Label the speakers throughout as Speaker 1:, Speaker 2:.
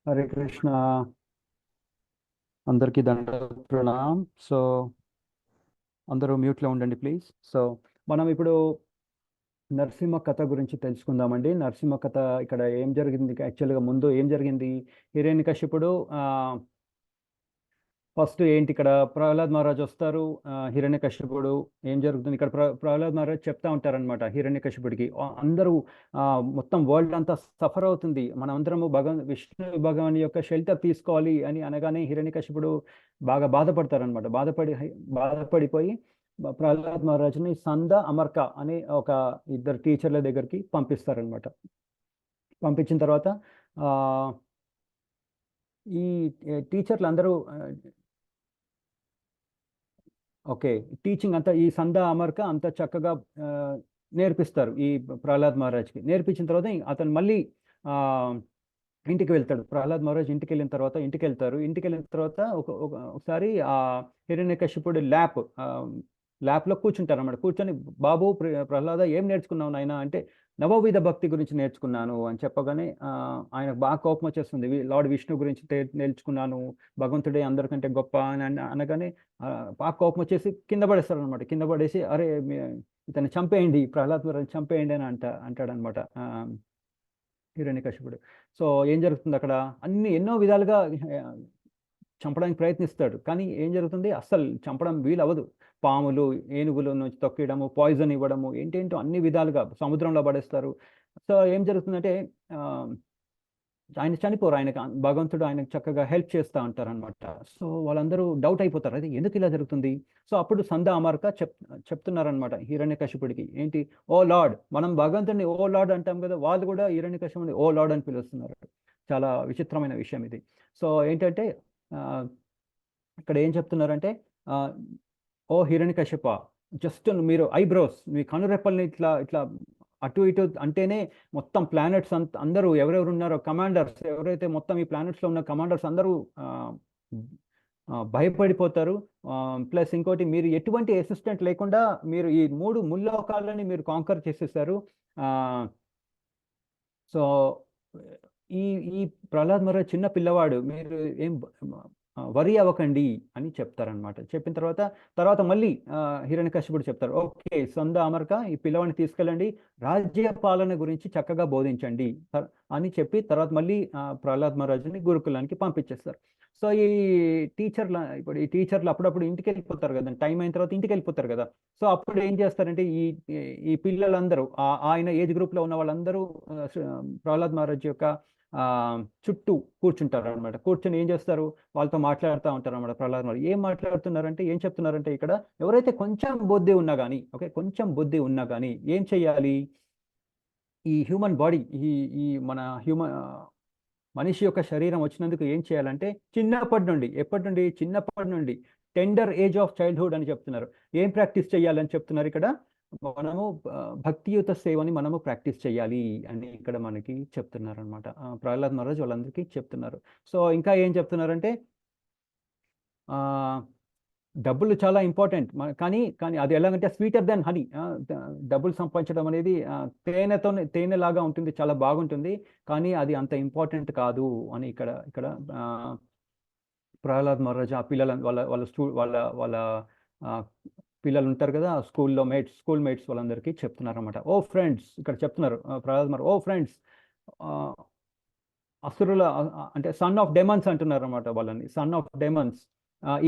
Speaker 1: హరే కృష్ణ. అందరికీ దండ ప్రణాం. సో అందరూ మ్యూట్లో ఉండండి ప్లీజ్. సో మనం ఇప్పుడు నరసింహ కథ గురించి తెలుసుకుందామండి. నరసింహ కథ ఇక్కడ ఏం జరిగింది, యాక్చువల్గా ముందు ఏం జరిగింది? హిరణ్యకశిపుడు ఫస్ట్ ఏంటి, ఇక్కడ ప్రహ్లాద్ మహారాజ్ వస్తారు. హిరణ్యకశిపుడు ఏం జరుగుతుంది ఇక్కడ, ప్రహ్లాద్ మహారాజ్ చెప్తా ఉంటారనమాట హిరణ్యకశిపుడికి. అందరూ మొత్తం వరల్డ్ అంతా సఫర్ అవుతుంది, మనం అందరము విష్ణు భగవాన్ యొక్క షెల్టర్ తీసుకోవాలి అని అనగానే హిరణ్యకశిపుడు బాగా బాధపడతారనమాట. బాధపడిపోయి ప్రహ్లాద్ మహారాజ్ని సంద అమర్క అనే ఒక ఇద్దరు టీచర్ల దగ్గరికి పంపిస్తారనమాట. పంపించిన తర్వాత ఆ, ఈ టీచర్లు అందరూ ఓకే, టీచింగ్ అంతా ఈ సందా అమర్క అంతా చక్కగా ఆ, నేర్పిస్తారు ఈ ప్రహ్లాద్ మహారాజ్కి. నేర్పించిన తర్వాత అతను మళ్ళీ ఆ, ఇంటికి వెళ్తాడు. ప్రహ్లాద్ మహారాజ్ ఇంటికి వెళ్ళిన తర్వాత ఇంటికి వెళ్ళిన తర్వాత ఒకసారి ఆ హిరణ్యకశిపుడు ల్యాప్లో కూర్చుంటారు అన్నమాట. కూర్చొని, బాబు ప్రహ్లాద ఏం నేర్చుకున్నావు నాయన అంటే, నవవిధ భక్తి గురించి నేర్చుకున్నాను అని చెప్పగానే ఆయనకు బాగా కోపం వచ్చేస్తుంది. లార్డ్ విష్ణు గురించి నేర్చుకున్నాను, భగవంతుడే అందరికంటే గొప్ప అని అనగానే బాగా కోపం వచ్చేసి కింద పడేస్తాడు అనమాట. కింద పడేసి, అరే ఇతన్ని చంపేయండి, ప్రహ్లాద్ మహారాజ్ చంపేయండి అని అంటాడనమాట హిరణ్యకశిపుడు. సో ఏం జరుగుతుంది అక్కడ, ఎన్నో విధాలుగా చంపడానికి ప్రయత్నిస్తాడు. కానీ ఏం జరుగుతుంది, అస్సలు చంపడం వీలవ్వదు. పాములు, ఏనుగుల నుంచి తొక్కేయడము, పాయిజన్ ఇవ్వడము, ఏంటేంటో అన్ని విధాలుగా సముద్రంలో పడేస్తారు. సో ఏం జరుగుతుందంటే ఆ, ఆయన చనిపోరు, ఆయనకు భగవంతుడు ఆయనకు చక్కగా హెల్ప్ చేస్తూ ఉంటారనమాట. సో వాళ్ళందరూ డౌట్ అయిపోతారు, అది ఎందుకు ఇలా జరుగుతుంది. సో అప్పుడు సందా అమార్క చెప్తున్నారనమాట హిరణ్యకశిపుడికి. ఏంటి, ఓ లార్డ్, మనం భగవంతుడిని ఓ లార్డ్ అంటాం కదా, వాళ్ళు కూడా హిరణ్యకశిపుడిని ఓ లార్డ్ అని పిలుస్తున్నారు. చాలా విచిత్రమైన విషయం ఇది. సో ఏంటంటే ఆ, ఇక్కడ ఏం చెప్తున్నారంటే ఆ, ఓ హిరణ్యకశిప, జస్ట్ మీరు ఐబ్రోస్, మీ కనురెప్పల్ని ఇట్లా ఇట్లా అటు ఇటు అంటేనే మొత్తం ప్లానెట్స్ అందరూ ఎవరెవరు ఉన్నారో కమాండర్స్, ఎవరైతే మొత్తం ఈ ప్లానెట్స్లో ఉన్న కమాండర్స్ అందరూ భయపడిపోతారు. ప్లస్ ఇంకోటి, మీరు ఎటువంటి అసిస్టెంట్ లేకుండా మీరు ఈ మూడు ముల్లోకాలని మీరు కాంకర్ చేసేసారు. సో ఈ ఈ ప్రహ్లాద్ మహారాజ్ చిన్న పిల్లవాడు, మీరు ఏం వరి అవ్వకండి అని చెప్తారనమాట. చెప్పిన తర్వాత మళ్ళీ హిరణ్యకశిపుడు చెప్తారు, ఓకే సంద అమర్క, ఈ పిల్లవాడిని తీసుకెళ్ళండి, రాజ్య పాలన గురించి చక్కగా బోధించండి అని చెప్పి తర్వాత మళ్ళీ ప్రహ్లాద్ మహారాజుని గురుకులానికి పంపించేస్తారు. సో ఈ టీచర్లు అప్పుడప్పుడు ఇంటికి వెళ్ళిపోతారు కదా, టైం అయిన తర్వాత ఇంటికి వెళ్ళిపోతారు కదా. సో అప్పుడు ఏం చేస్తారంటే ఈ ఈ పిల్లలందరూ ఆయన ఏజ్ గ్రూప్లో ఉన్న వాళ్ళందరూ ప్రహ్లాద్ మహారాజ్ యొక్క ఆ చుట్టూ కూర్చుంటారు అనమాట. కూర్చొని ఏం చేస్తారు, వాళ్ళతో మాట్లాడుతూ ఉంటారు అనమాట. ప్రహ్లాద్ మహారాజ్ ఏం మాట్లాడుతున్నారంటే, ఏం చెప్తున్నారంటే, ఇక్కడ ఎవరైతే కొంచెం బుద్ధి ఉన్నా కానీ, ఓకే కొంచెం బుద్ధి ఉన్నా కానీ ఏం చెయ్యాలి, ఈ హ్యూమన్ బాడీ, ఈ ఈ మన మనిషి యొక్క శరీరం వచ్చినందుకు ఏం చేయాలంటే, చిన్నప్పటి నుండి టెండర్ ఏజ్ ఆఫ్ చైల్డ్హుడ్ అని చెప్తున్నారు. ఏం ప్రాక్టీస్ చేయాలని చెప్తున్నారు ఇక్కడ, మనము భక్తియుత సేవని మనము ప్రాక్టీస్ చేయాలి అని ఇక్కడ మనకి చెప్తున్నారు అనమాట. ప్రహ్లాద్ మహారాజ్ వాళ్ళందరికీ చెప్తున్నారు. సో ఇంకా ఏం చెప్తున్నారంటే ఆ డబ్బులు చాలా ఇంపార్టెంట్, కానీ కానీ అది ఎలాగంటే స్వీటర్ దెన్ హనీ. డబ్బులు సంపాదించడం అనేది తేనెలాగా ఉంటుంది, చాలా బాగుంటుంది, కానీ అది అంత ఇంపార్టెంట్ కాదు అని ఇక్కడ ఇక్కడ ఆ, ప్రహ్లాద్ మహారాజ్ ఆ పిల్లల వాళ్ళ వాళ్ళ స్టూ వాళ్ళ వాళ్ళ ఆ, పిల్లలు ఉంటారు కదా, స్కూల్ మేట్స్ వాళ్ళందరికీ చెప్తున్నారు అనమాట. ఓ ఫ్రెండ్స్, ఇక్కడ చెప్తున్నారు ప్రహ్లాద్ మహారాజ్, ఓ ఫ్రెండ్స్, అసురుల అంటే సన్ ఆఫ్ డెమన్స్ అంటున్నారు అనమాట వాళ్ళని, సన్ ఆఫ్ డెమన్స్.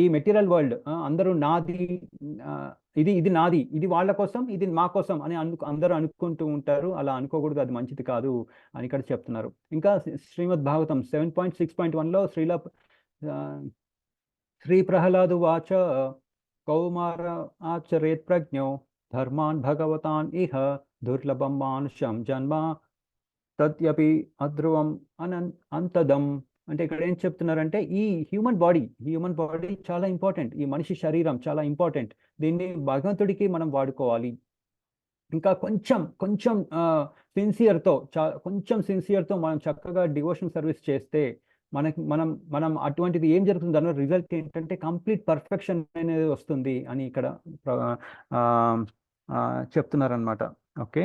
Speaker 1: ఈ మెటీరియల్ వరల్డ్ అందరూ నాది, ఆ, ఇది ఇది నాది, ఇది వాళ్ళ కోసం, ఇది మా కోసం అని అందరూ అనుకుంటూ ఉంటారు. అలా అనుకోకూడదు, అది మంచిది కాదు అని ఇక్కడ చెప్తున్నారు. ఇంకా శ్రీమద్ భాగవతం 7.6.1లో ఆ, శ్రీ ప్రహ్లాదు వాచ, కౌమార ఆచరేత్ ప్రజ్ఞో ధర్మాన్ భగవతాన్ ఇహ దుర్లభం మానుషం జన్మ తద్యపి అధ్రువం అంతదం. అంటే ఇక్కడ ఏం చెప్తున్నారంటే, ఈ హ్యూమన్ బాడీ చాలా ఇంపార్టెంట్, ఈ మనిషి శరీరం చాలా ఇంపార్టెంట్, దీన్ని భగవంతుడికి మనం వాడుకోవాలి. ఇంకా కొంచెం కొంచెం కొంచెం సిన్సియర్తో మనం చక్కగా డివోషన్ సర్వీస్ చేస్తే మనం అటువంటిది ఏం జరుగుతుంది, దానివల్ల రిజల్ట్ ఏంటంటే కంప్లీట్ పర్ఫెక్షన్ అనేది వస్తుంది అని ఇక్కడ ఆ, చెప్తున్నారనమాట. ఓకే,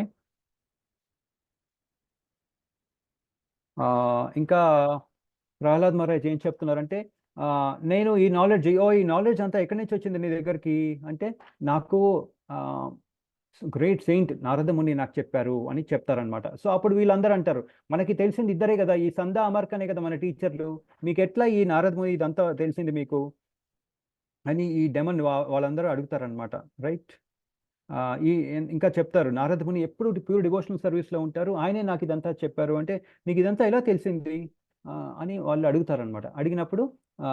Speaker 1: ఇంకా ప్రహ్లాద్ మహారాజ్ ఏం చెప్తున్నారంటే, నేను ఈ నాలెడ్జ్ అంతా ఎక్కడి నుంచి వచ్చింది నీ దగ్గరికి అంటే, నాకు గ్రేట్ సెయింట్ నారదముని నాకు చెప్పారు అని చెప్తారనమాట. సో అప్పుడు వీళ్ళందరూ అంటారు, మనకి తెలిసింది ఇద్దరే కదా, ఈ సందా అమర్కనే కదా మన టీచర్లు, మీకు ఎట్లా ఈ నారదముని ఇదంతా తెలిసింది మీకు అని ఈ డెమన్ వాళ్ళందరూ అడుగుతారనమాట. రైట్. ఇంకా చెప్తారు, నారదముని ఎప్పుడు ప్యూర్ డివోషనల్ సర్వీస్లో ఉంటారు, ఆయనే నాకు ఇదంతా చెప్పారు అంటే, నీకు ఇదంతా ఎలా తెలిసింది అని వాళ్ళు అడుగుతారనమాట. అడిగినప్పుడు ఆ,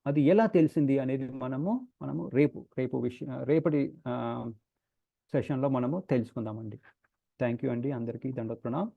Speaker 1: అది ఎలా తెలిసింది అనేది మనము రేపటి సెషన్లో మనము తెలుసుకుందామండి. థ్యాంక్ యూ అండి, అందరికీ దండోత్ ప్రణామ్.